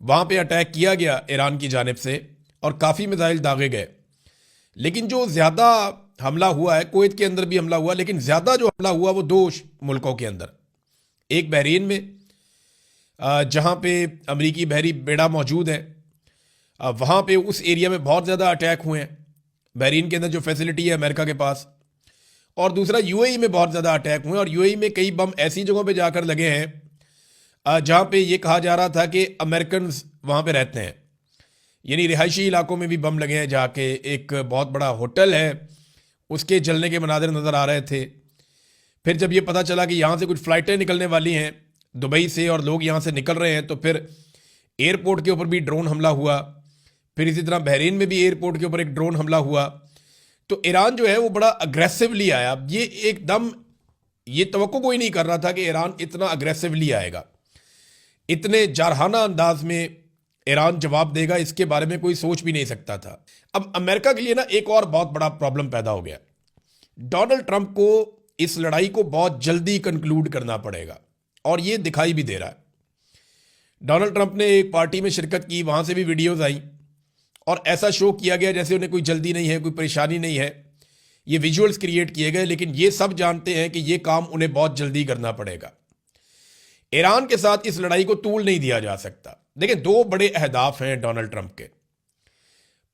وہاں پہ اٹیک کیا گیا ایران کی جانب سے اور کافی میزائل داغے گئے. لیکن جو زیادہ حملہ ہوا ہے کویت کے اندر بھی حملہ ہوا, لیکن زیادہ جو حملہ ہوا وہ دو ملکوں کے اندر. ایک بحرین میں جہاں پہ امریکی بحری بیڑا موجود ہے, وہاں پہ اس ایریا میں بہت زیادہ اٹیک ہوئے ہیں. بحرین کے اندر جو فیسلٹی ہے امریکہ کے پاس. اور دوسرا یو اے ای میں بہت زیادہ اٹیک ہوئے ہیں, اور یو اے ای میں کئی بم ایسی جگہوں پہ جا کر لگے ہیں جہاں پہ یہ کہا جا رہا تھا کہ امریکنز وہاں پہ رہتے ہیں. یعنی رہائشی علاقوں میں بھی بم لگے ہیں جا کے. ایک بہت بڑا ہوٹل ہے اس کے جلنے کے مناظر نظر آ رہے تھے. پھر جب یہ پتہ چلا کہ یہاں سے کچھ فلائٹیں نکلنے والی ہیں دبئی سے اور لوگ یہاں سے نکل رہے ہیں, تو پھر ایئرپورٹ کے اوپر بھی ڈرون حملہ ہوا. پھر اسی طرح بحرین میں بھی ایئرپورٹ کے اوپر ایک ڈرون حملہ ہوا. تو ایران جو ہے وہ بڑا اگریسولی آیا. یہ ایک دم یہ توقع کوئی نہیں کر رہا تھا کہ ایران اتنا اگریسولی آئے گا, اتنے جارحانہ انداز میں ایران جواب دے گا, اس کے بارے میں کوئی سوچ بھی نہیں سکتا تھا. اب امریکہ کے لیے نا ایک اور بہت بڑا پرابلم پیدا ہو گیا. ڈونلڈ ٹرمپ کو اس لڑائی کو بہت جلدی کنکلوڈ کرنا پڑے گا, اور یہ دکھائی بھی دے رہا ہے. ڈونلڈ ٹرمپ نے ایک پارٹی میں شرکت کی, وہاں سے بھی ویڈیوز آئیں اور ایسا شو کیا گیا جیسے انہیں کوئی جلدی نہیں ہے, کوئی پریشانی نہیں ہے. یہ ویژولز کریٹ کیے گئے, لیکن یہ سب جانتے ہیں کہ یہ کام انہیں بہت جلدی کرنا پڑے گا. ایران کے ساتھ اس لڑائی کو طول نہیں دیا جا سکتا. دیکھیں, دو بڑے اہداف ہیں ڈونلڈ ٹرمپ کے.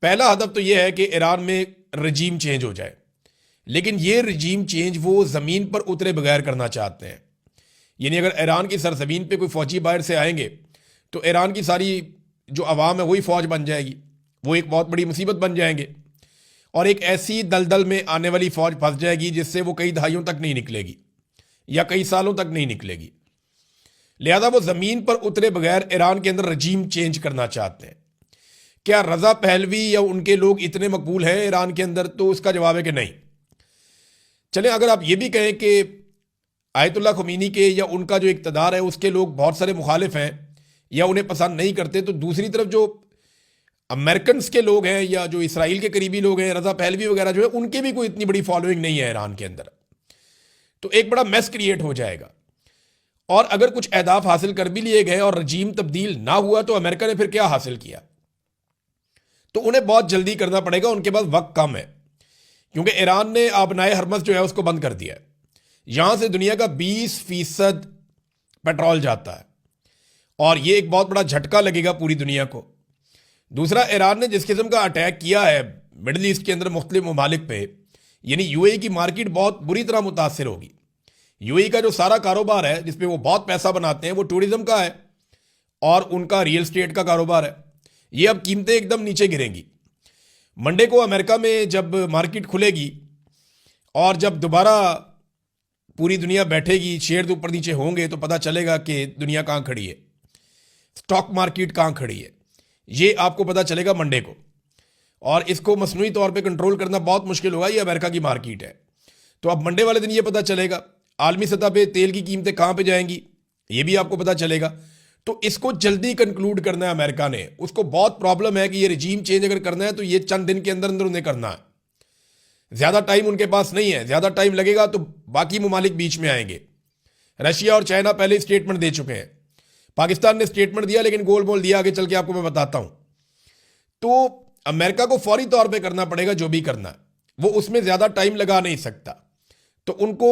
پہلا ہدف تو یہ ہے کہ ایران میں رجیم چینج ہو جائے, لیکن یہ رجیم چینج وہ زمین پر اترے بغیر کرنا چاہتے ہیں. یعنی اگر ایران کی سرزمین پہ کوئی فوجی باہر سے آئیں گے تو ایران کی ساری جو عوام ہے وہی فوج بن جائے گی, وہ ایک بہت بڑی مصیبت بن جائیں گے, اور ایک ایسی دلدل میں آنے والی فوج پھنس جائے گی جس سے وہ کئی دہائیوں تک نہیں نکلے گی یا کئی سالوں تک نہیں نکلے گی. لہذا وہ زمین پر اترے بغیر ایران کے اندر رجیم چینج کرنا چاہتے ہیں. کیا رضا پہلوی یا ان کے لوگ اتنے مقبول ہیں ایران کے اندر؟ تو اس کا جواب ہے کہ نہیں. چلیں, اگر آپ یہ بھی کہیں کہ آیت اللہ خمینی کے یا ان کا جو اقتدار ہے اس کے لوگ بہت سارے مخالف ہیں یا انہیں پسند نہیں کرتے, تو دوسری طرف جو امریکنز کے لوگ ہیں یا جو اسرائیل کے قریبی لوگ ہیں, رضا پہلوی وغیرہ جو ہے, ان کے بھی کوئی اتنی بڑی فالوئنگ نہیں ہے ایران کے اندر. تو ایک بڑا میس کریٹ ہو جائے گا. اور اگر کچھ اہداف حاصل کر بھی لیے گئے اور رجیم تبدیل نہ ہوا تو امریکہ نے پھر کیا حاصل کیا؟ تو انہیں بہت جلدی کرنا پڑے گا, ان کے پاس وقت کم ہے, کیونکہ ایران نے آبنائے ہرمز جو ہے اس کو بند کر دیا ہے. یہاں سے دنیا کا 20% پیٹرول جاتا ہے, اور یہ ایک بہت بڑا جھٹکا لگے گا پوری دنیا کو. دوسرا, ایران نے جس قسم کا اٹیک کیا ہے مڈل ایسٹ کے اندر مختلف ممالک پہ, یعنی یو اے ای کی مارکیٹ بہت بری طرح متاثر ہوگی. یو اے ای کا جو سارا کاروبار ہے جس پہ وہ بہت پیسہ بناتے ہیں وہ ٹورزم کا ہے اور ان کا ریئل اسٹیٹ کا کاروبار ہے. یہ اب قیمتیں ایک دم نیچے گریں گی. منڈے کو امریکہ میں جب مارکیٹ کھلے گی اور جب دوبارہ پوری دنیا بیٹھے گی, شیئر اوپر نیچے ہوں گے, تو پتہ چلے گا کہ دنیا کہاں کھڑی ہے, اسٹاک مارکیٹ کہاں کھڑی ہے. یہ آپ کو پتہ چلے گا منڈے کو, اور اس کو مصنوعی طور پہ کنٹرول کرنا بہت مشکل ہوگا. یہ امریکہ کی مارکیٹ ہے, تو اب منڈے والے دن یہ پتہ چلے گا. عالمی سطح پہ تیل کی قیمتیں کہاں پہ جائیں گی یہ بھی آپ کو پتہ چلے گا. تو اس کو جلدی کنکلوڈ کرنا ہے امریکہ نے. اس کو بہت پرابلم ہے کہ یہ رجیم چینج اگر کرنا ہے تو یہ چند دن کے اندر اندر انہیں کرنا ہے. زیادہ ٹائم ان کے پاس نہیں ہے. زیادہ ٹائم لگے گا تو باقی ممالک بیچ میں آئیں گے. رشیا اور چائنا پہلے اسٹیٹمنٹ دے چکے ہیں. پاکستان نے اسٹیٹمنٹ دیا لیکن گول بول دیا, آگے چل کے آپ کو میں بتاتا ہوں. تو امریکہ کو فوری طور پہ کرنا پڑے گا جو بھی کرنا ہے, وہ اس میں زیادہ ٹائم لگا نہیں سکتا. تو ان کو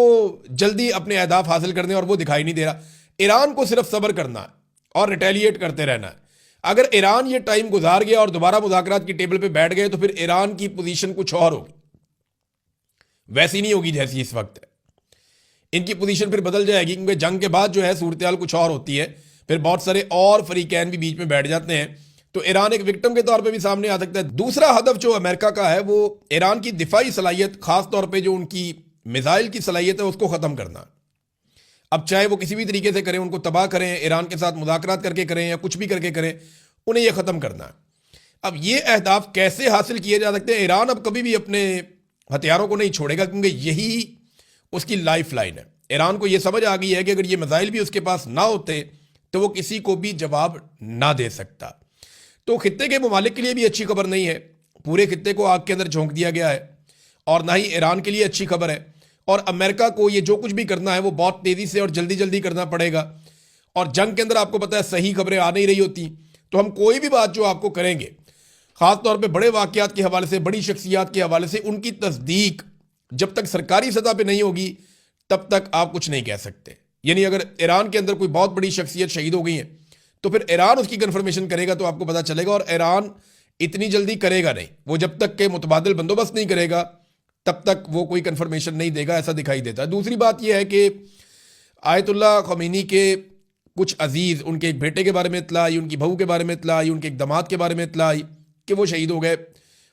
جلدی اپنے اہداف حاصل کرنے, اور وہ دکھائی نہیں دے رہا. ایران کو صرف صبر کرنا ہے اور ریٹیلیٹ کرتے رہنا ہے. اگر ایران یہ ٹائم گزار گیا اور دوبارہ مذاکرات کی ٹیبل پہ بیٹھ گئے تو پھر ایران کی پوزیشن کچھ اور ہوگی, ویسی نہیں ہوگی جیسی اس وقت ہے. ان کی پوزیشن پھر بدل جائے گی, کیونکہ جنگ کے بعد جو ہے صورتحال کچھ اور ہوتی ہے. پھر بہت سارے اور فریقین بھی بیچ میں بیٹھ جاتے ہیں, تو ایران ایک وکٹم کے طور پہ بھی سامنے آ سکتا ہے. دوسرا ہدف جو امریکہ کا ہے وہ ایران کی دفاعی صلاحیت, خاص طور پہ جو ان کی میزائل کی صلاحیت ہے اس کو ختم کرنا. اب چاہے وہ کسی بھی طریقے سے کریں, ان کو تباہ کریں, ایران کے ساتھ مذاکرات کر کے کریں یا کچھ بھی کر کے کریں, انہیں یہ ختم کرنا ہے. اب یہ اہداف کیسے حاصل کیے جا سکتے ہیں؟ ایران اب کبھی بھی اپنے ہتھیاروں کو نہیں چھوڑے گا, کیونکہ یہی اس کی لائف لائن ہے. ایران کو یہ سمجھ آ گئی ہے کہ اگر یہ میزائل بھی اس کے پاس نہ ہوتے تو وہ کسی کو بھی جواب نہ دے سکتا. تو خطے کے ممالک کے لیے بھی اچھی خبر نہیں ہے. پورے خطے کو آگ کے اندر جھونک دیا گیا ہے, اور نہ ہی ایران کے لیے اچھی خبر ہے. اور امریکہ کو یہ جو کچھ بھی کرنا ہے وہ بہت تیزی سے اور جلدی جلدی کرنا پڑے گا. اور جنگ کے اندر آپ کو پتہ ہے صحیح خبریں آ نہیں رہی ہوتی, تو ہم کوئی بھی بات جو آپ کو کریں گے، خاص طور پہ بڑے واقعات کے حوالے سے، بڑی شخصیات کے حوالے سے، ان کی تصدیق جب تک سرکاری سطح پہ نہیں ہوگی تب تک آپ کچھ نہیں کہہ سکتے. یعنی اگر ایران کے اندر کوئی بہت بڑی شخصیت شہید ہو گئی ہے تو پھر ایران اس کی کنفرمیشن کرے گا تو آپ کو پتہ چلے گا، اور ایران اتنی جلدی کرے گا نہیں. وہ جب تک کہ متبادل بندوبست نہیں کرے گا تب تک وہ کوئی کنفرمیشن نہیں دے گا، ایسا دکھائی دیتا ہے. دوسری بات یہ ہے کہ آیت اللہ خمینی کے کچھ عزیز، ان کے ایک بیٹے کے بارے میں اطلاع آئی، ان کی بہو کے بارے میں اطلاع آئی، ان کے ایک داماد کے بارے میں اطلاع آئی کہ وہ شہید ہو گئے،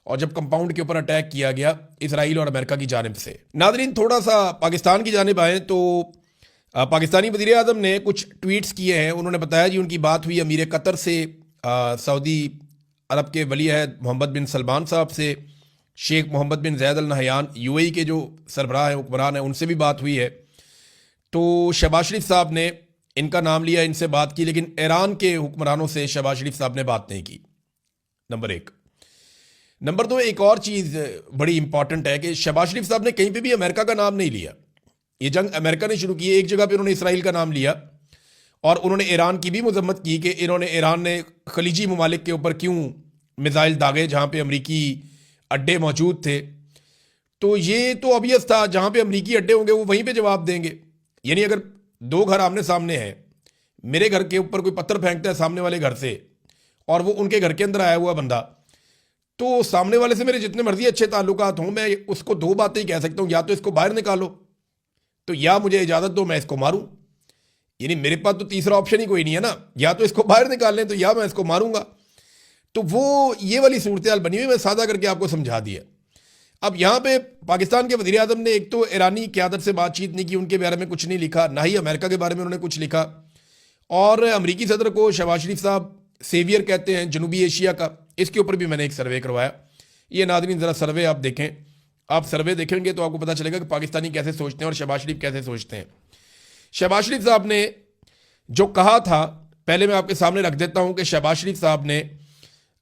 اور جب کمپاؤنڈ کے اوپر اٹیک کیا گیا اسرائیل اور امریکہ کی جانب سے. ناظرین، تھوڑا سا پاکستان کی جانب آئیں تو پاکستانی وزیر اعظم نے کچھ ٹویٹس کیے ہیں. انہوں نے بتایا جی ان کی بات ہوئی امیر قطر سے، سعودی عرب کے ولی عہد محمد بن سلمان صاحب سے، شیخ محمد بن زید ال نہیان UAE کے جو سربراہ ہیں، حکمران ہیں، ان سے بھی بات ہوئی ہے. تو شہباز شریف صاحب نے ان کا نام لیا، ان سے بات کی، لیکن ایران کے حکمرانوں سے شہباز شریف صاحب نے بات نہیں کی. نمبر 1. نمبر 2، ایک اور چیز بڑی امپورٹنٹ ہے کہ شہباز شریف صاحب نے کہیں پہ بھی امریکہ کا نام نہیں لیا. یہ جنگ امریکہ نے شروع کی ہے، ایک جگہ پہ انہوں نے اسرائیل کا نام لیا، اور انہوں نے ایران کی بھی مذمت کی کہ ایران نے خلیجی ممالک کے اوپر کیوں میزائل داغے جہاں پہ امریکی اڈے موجود تھے. تو یہ تو obvious تھا، جہاں پہ امریکی اڈے ہوں گے وہ وہیں پہ جواب دیں گے. یعنی اگر دو گھر آمنے سامنے ہیں، میرے گھر کے اوپر کوئی پتھر پھینکتا ہے سامنے والے گھر سے، اور وہ ان کے گھر کے اندر آیا ہوا بندہ، تو سامنے والے سے میرے جتنے مرضی اچھے تعلقات ہوں، میں اس کو دو باتیں ہی کہہ سکتا ہوں، یا تو اس کو باہر نکالو، تو یا مجھے اجازت دو میں اس کو ماروں. یعنی میرے پاس تو تیسرا آپشن ہی کوئی نہیں ہے نا، یا تو اس کو باہر نکال لیں تو یا میں اس کو ماروں گا. تو وہ یہ والی صورتحال بنی ہوئی، میں سادہ کر کے آپ کو سمجھا دیا. اب یہاں پہ پاکستان کے وزیر اعظم نے ایک تو ایرانی قیادت سے بات چیت نہیں کی، ان کے بارے میں کچھ نہیں لکھا، نہ ہی امریکہ کے بارے میں انہوں نے کچھ لکھا، اور امریکی صدر کو شہباز شریف صاحب سیویئر کہتے ہیں جنوبی ایشیا کا. اس کے اوپر بھی میں نے ایک سروے کروایا. یہ ناظرین ذرا سروے آپ دیکھیں، آپ سروے دیکھیں گے تو آپ کو پتہ چلے گا کہ پاکستانی کیسے سوچتے ہیں اور شہباز شریف کیسے سوچتے ہیں. شہباز شریف صاحب نے جو کہا تھا، پہلے میں آپ کے سامنے رکھ دیتا ہوں کہ شہباز شریف صاحب نے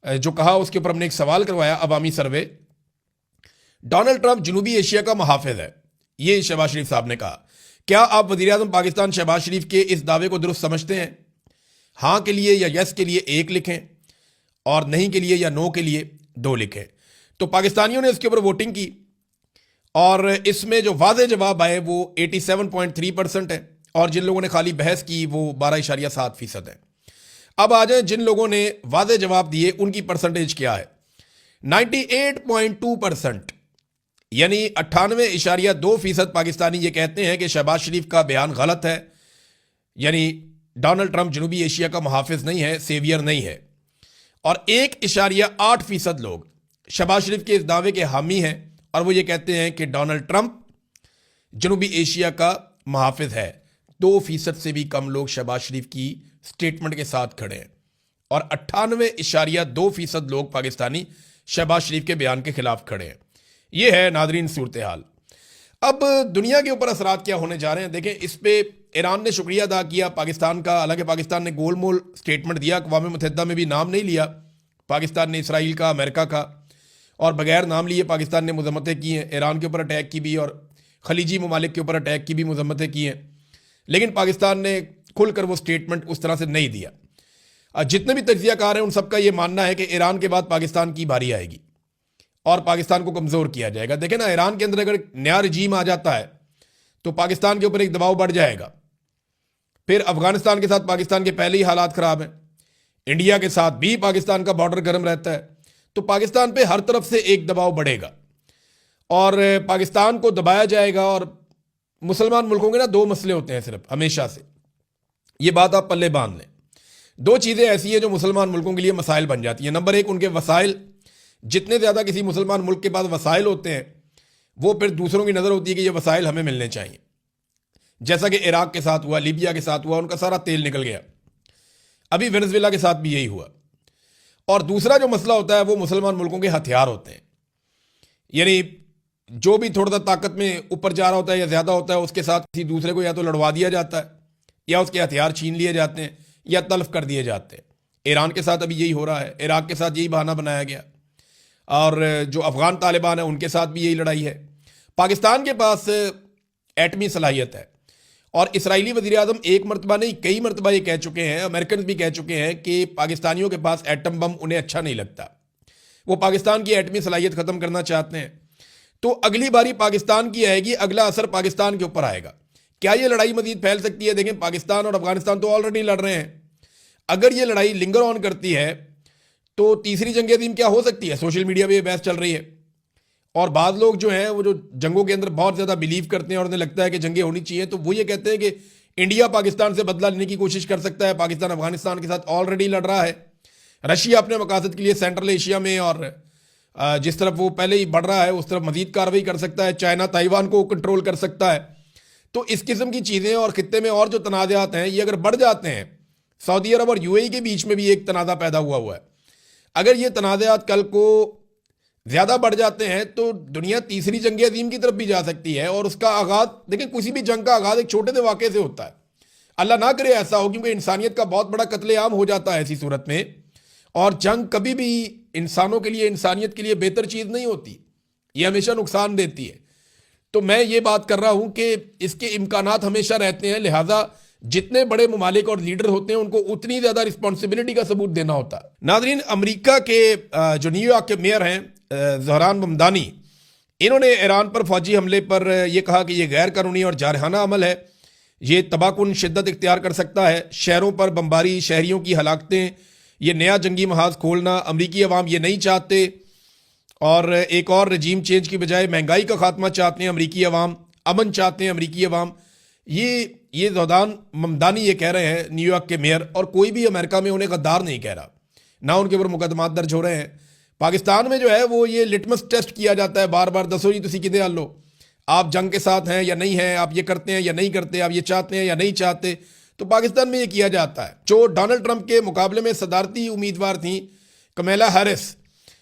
جو کہا اس کے اوپر ہم نے ایک سوال کروایا عوامی سروے. ڈونلڈ ٹرمپ جنوبی ایشیا کا محافظ ہے، یہ شہباز شریف صاحب نے کہا. کیا آپ وزیر اعظم پاکستان شہباز شریف کے اس دعوے کو درست سمجھتے ہیں؟ ہاں کے لیے یا یس کے لیے 1 لکھیں، اور نہیں کے لیے یا نو کے لیے 2 لکھیں. تو پاکستانیوں نے اس کے اوپر ووٹنگ کی، اور اس میں جو واضح جواب آئے وہ 87.3% ہے، اور جن لوگوں نے خالی بحث کی وہ 12.7% ہے. اب آ جائیں جن لوگوں نے واضح جواب دیے ان کی پرسنٹیج کیا ہے. 98.2%، یعنی 98.2% پاکستانی یہ کہتے ہیں کہ شہباز شریف کا بیان غلط ہے، یعنی ڈونلڈ ٹرمپ جنوبی ایشیا کا محافظ نہیں ہے، سیویئر نہیں ہے. اور 1.8% لوگ شہباز شریف کے اس دعوے کے حامی ہیں، اور وہ یہ کہتے ہیں کہ ڈونلڈ ٹرمپ جنوبی ایشیا کا محافظ ہے. 2% سے بھی کم لوگ شہباز شریف کی سٹیٹمنٹ کے ساتھ کھڑے ہیں، اور 98.2% لوگ پاکستانی شہباز شریف کے بیان کے خلاف کھڑے ہیں. یہ ہے ناظرین صورتحال. اب دنیا کے اوپر اثرات کیا ہونے جا رہے ہیں دیکھیں. اس پہ ایران نے شکریہ ادا کیا پاکستان کا، حالانکہ پاکستان نے گول مول سٹیٹمنٹ دیا، اقوام متحدہ میں بھی نام نہیں لیا پاکستان نے اسرائیل کا، امریکہ کا، اور بغیر نام لیے پاکستان نے مذمتیں کی ہیں، ایران کے اوپر اٹیک کی بھی اور خلیجی ممالک کے اوپر اٹیک کی بھی مذمتیں کی ہیں. لیکن پاکستان نے کھل کر وہ سٹیٹمنٹ اس طرح سے نہیں دیا. جتنے بھی تجزیہ کار ہیں ان سب کا یہ ماننا ہے کہ ایران کے بعد پاکستان کی باری آئے گی اور پاکستان کو کمزور کیا جائے گا. دیکھیں نا، ایران کے اندر اگر نیا رجیم آ جاتا ہے تو پاکستان کے اوپر ایک دباؤ بڑھ جائے گا. پھر افغانستان کے ساتھ پاکستان کے پہلے ہی حالات خراب ہیں، انڈیا کے ساتھ بھی پاکستان کا بارڈر گرم رہتا ہے، تو پاکستان پہ ہر طرف سے ایک دباؤ بڑھے گا اور پاکستان کو دبایا جائے گا. اور مسلمان ملکوں کے نا 2 مسئلے ہوتے ہیں صرف ہمیشہ سے، یہ بات آپ پلے باندھ لیں. 2 چیزیں ایسی ہیں جو مسلمان ملکوں کے لیے مسائل بن جاتی ہیں. نمبر 1، ان کے وسائل. جتنے زیادہ کسی مسلمان ملک کے پاس وسائل ہوتے ہیں وہ پھر دوسروں کی نظر ہوتی ہے کہ یہ وسائل ہمیں ملنے چاہیے، جیسا کہ عراق کے ساتھ ہوا، لیبیا کے ساتھ ہوا، ان کا سارا تیل نکل گیا. ابھی وینزویلا کے ساتھ بھی یہی ہوا. اور دوسرا جو مسئلہ ہوتا ہے وہ مسلمان ملکوں کے ہتھیار ہوتے ہیں. یعنی جو بھی تھوڑا سا طاقت میں اوپر جا رہا ہوتا ہے یا زیادہ ہوتا ہے، اس کے ساتھ کسی دوسرے کو یا تو لڑوا دیا جاتا ہے یا اس کے ہتھیار چھین لیے جاتے ہیں یا تلف کر دیے جاتے ہیں. ایران کے ساتھ ابھی یہی ہو رہا ہے، عراق کے ساتھ یہی بہانہ بنایا گیا، اور جو افغان طالبان ہیں ان کے ساتھ بھی یہی لڑائی ہے. پاکستان کے پاس ایٹمی صلاحیت ہے اور اسرائیلی وزیر اعظم ایک مرتبہ نہیں کئی مرتبہ یہ کہہ چکے ہیں، امریکنز بھی کہہ چکے ہیں کہ پاکستانیوں کے پاس ایٹم بم انہیں اچھا نہیں لگتا، وہ پاکستان کی ایٹمی صلاحیت ختم کرنا چاہتے ہیں۔ تو اگلی باری پاکستان کی آئے گی، اگلا اثر پاکستان کے اوپر آئے گا۔ کیا یہ لڑائی مزید پھیل سکتی ہے؟ دیکھیں پاکستان اور افغانستان تو آلریڈی لڑ رہے ہیں، اگر یہ لڑائی لنگر آن کرتی ہے تو تیسری جنگ عظیم کیا ہو سکتی ہے؟ سوشل میڈیا پہ یہ بحث چل رہی ہے، اور بعض لوگ جو ہیں وہ جو جنگوں کے اندر بہت زیادہ بلیو کرتے ہیں اور انہیں لگتا ہے کہ جنگیں ہونی چاہیے، تو وہ یہ کہتے ہیں کہ انڈیا پاکستان سے بدلہ لینے کی کوشش کر سکتا ہے، پاکستان افغانستان کے ساتھ آلریڈی لڑ رہا ہے، رشیا اپنے مقاصد کے لیے سینٹرل ایشیا میں اور جس طرف وہ پہلے ہی بڑھ رہا ہے اس طرف مزید کارروائی کر سکتا ہے، چائنا تائیوان کو کنٹرول کر سکتا ہے۔ تو اس قسم کی چیزیں اور خطے میں اور جو تنازعات ہیں یہ اگر بڑھ جاتے ہیں، سعودی عرب اور یو اے ای کے بیچ میں بھی ایک تنازع پیدا ہوا ہے، اگر یہ تنازعات کل کو زیادہ بڑھ جاتے ہیں تو دنیا تیسری جنگ عظیم کی طرف بھی جا سکتی ہے، اور اس کا آغاز دیکھیں کسی بھی جنگ کا آغاز ایک چھوٹے سے واقعے سے ہوتا ہے، اللہ نہ کرے ایسا ہو، کیونکہ انسانیت کا بہت بڑا قتل عام ہو جاتا ہے ایسی صورت میں، اور جنگ کبھی بھی انسانوں کے لیے انسانیت کے لیے بہتر چیز نہیں ہوتی، یہ ہمیشہ نقصان دیتی ہے۔ تو میں یہ بات کر رہا ہوں کہ اس کے امکانات ہمیشہ رہتے ہیں، لہٰذا جتنے بڑے ممالک اور لیڈر ہوتے ہیں ان کو اتنی زیادہ رسپانسبلٹی کا ثبوت دینا ہوتا ہے۔ ناظرین، امریکہ کے جو نیو یارک کے میئر ہیں زہران ممدانی، انہوں نے ایران پر فوجی حملے پر یہ کہا کہ یہ غیر قانونی اور جارحانہ عمل ہے، یہ تباہ کن شدت اختیار کر سکتا ہے، شہروں پر بمباری، شہریوں کی ہلاکتیں، یہ نیا جنگی محاذ کھولنا امریکی عوام یہ نہیں چاہتے، اور ایک اور رجیم چینج کی بجائے مہنگائی کا خاتمہ چاہتے ہیں امریکی عوام، امن چاہتے ہیں امریکی عوام۔ یہ زہران ممدانی یہ کہہ رہے ہیں، نیو یارک کے میئر، اور کوئی بھی امریکہ میں انہیں غدار نہیں کہہ رہا، نہ ان کے اوپر مقدمات درج ہو رہے ہیں۔ پاکستان میں جو ہے وہ یہ لٹمس ٹیسٹ کیا جاتا ہے بار بار، دسو جی تسی کدے حل ہو، آپ جنگ کے ساتھ ہیں یا نہیں ہیں، آپ یہ کرتے ہیں یا نہیں کرتے، آپ یہ چاہتے ہیں یا نہیں چاہتے، تو پاکستان میں یہ کیا جاتا ہے۔ جو ڈونلڈ ٹرمپ کے مقابلے میں صدارتی امیدوار تھیں کمیلا ہیرس،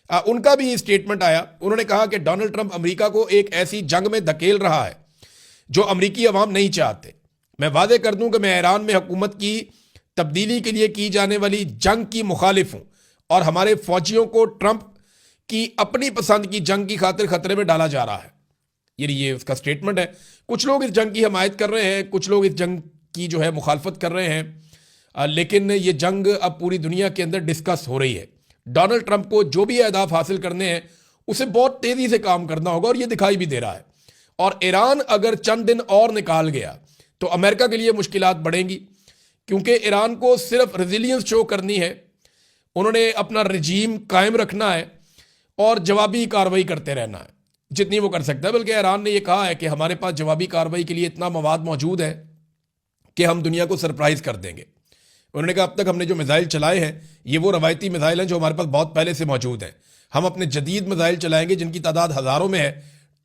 ان کا بھی اسٹیٹمنٹ آیا، انہوں نے کہا کہ ڈونلڈ ٹرمپ امریکہ کو ایک ایسی جنگ میں دھکیل رہا ہے جو امریکی عوام نہیں چاہتے۔ میں واضح کر دوں کہ میں ایران میں حکومت کی تبدیلی کے لیے کی جانے والی جنگ کی مخالف ہوں، اور ہمارے فوجیوں کو ٹرمپ کی اپنی پسند کی جنگ کی خاطر خطرے میں ڈالا جا رہا ہے، یعنی یہ اس کا سٹیٹمنٹ ہے۔ کچھ لوگ اس جنگ کی حمایت کر رہے ہیں، کچھ لوگ اس جنگ کی جو ہے مخالفت کر رہے ہیں، لیکن یہ جنگ اب پوری دنیا کے اندر ڈسکس ہو رہی ہے۔ ڈونلڈ ٹرمپ کو جو بھی اہداف حاصل کرنے ہیں اسے بہت تیزی سے کام کرنا ہوگا، اور یہ دکھائی بھی دے رہا ہے۔ اور ایران اگر چند دن اور نکال گیا تو امریکہ کے لیے مشکلات بڑھیں گی، کیونکہ ایران کو صرف ریزیلینس شو کرنی ہے، انہوں نے اپنا رجیم قائم رکھنا ہے اور جوابی کارروائی کرتے رہنا ہے جتنی وہ کر سکتا ہے۔ بلکہ ایران نے یہ کہا ہے کہ ہمارے پاس جوابی کارروائی کے لیے اتنا مواد موجود ہے کہ ہم دنیا کو سرپرائز کر دیں گے۔ انہوں نے کہا اب تک ہم نے جو میزائل چلائے ہیں یہ وہ روایتی میزائل ہیں جو ہمارے پاس بہت پہلے سے موجود ہیں، ہم اپنے جدید میزائل چلائیں گے جن کی تعداد ہزاروں میں ہے،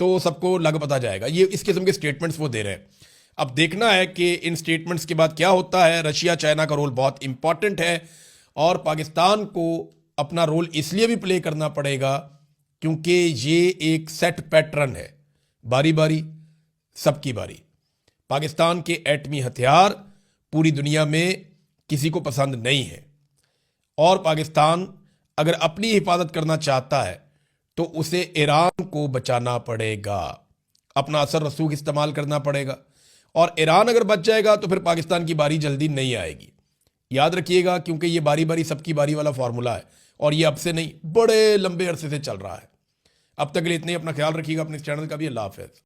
تو سب کو لگ پتہ جائے گا۔ یہ اس قسم کے سٹیٹمنٹس وہ دے رہے ہیں۔ اب دیکھنا ہے کہ ان سٹیٹمنٹس کے بعد کیا ہوتا ہے۔ رشیا چائنا کا رول بہت امپورٹنٹ ہے، اور پاکستان کو اپنا رول اس لیے بھی پلے کرنا پڑے گا کیونکہ یہ ایک سیٹ پیٹرن ہے، باری باری سب کی باری۔ پاکستان کے ایٹمی ہتھیار پوری دنیا میں کسی کو پسند نہیں ہے، اور پاکستان اگر اپنی حفاظت کرنا چاہتا ہے تو اسے ایران کو بچانا پڑے گا، اپنا اثر رسوخ استعمال کرنا پڑے گا، اور ایران اگر بچ جائے گا تو پھر پاکستان کی باری جلدی نہیں آئے گی۔ یاد رکھیے گا، کیونکہ یہ باری باری سب کی باری والا فارمولا ہے، اور یہ اب سے نہیں بڑے لمبے عرصے سے چل رہا ہے۔ اب تک کے لیے اتنے، اپنا خیال رکھیے گا، اپنے چینل کا بھی۔ اللہ حافظ۔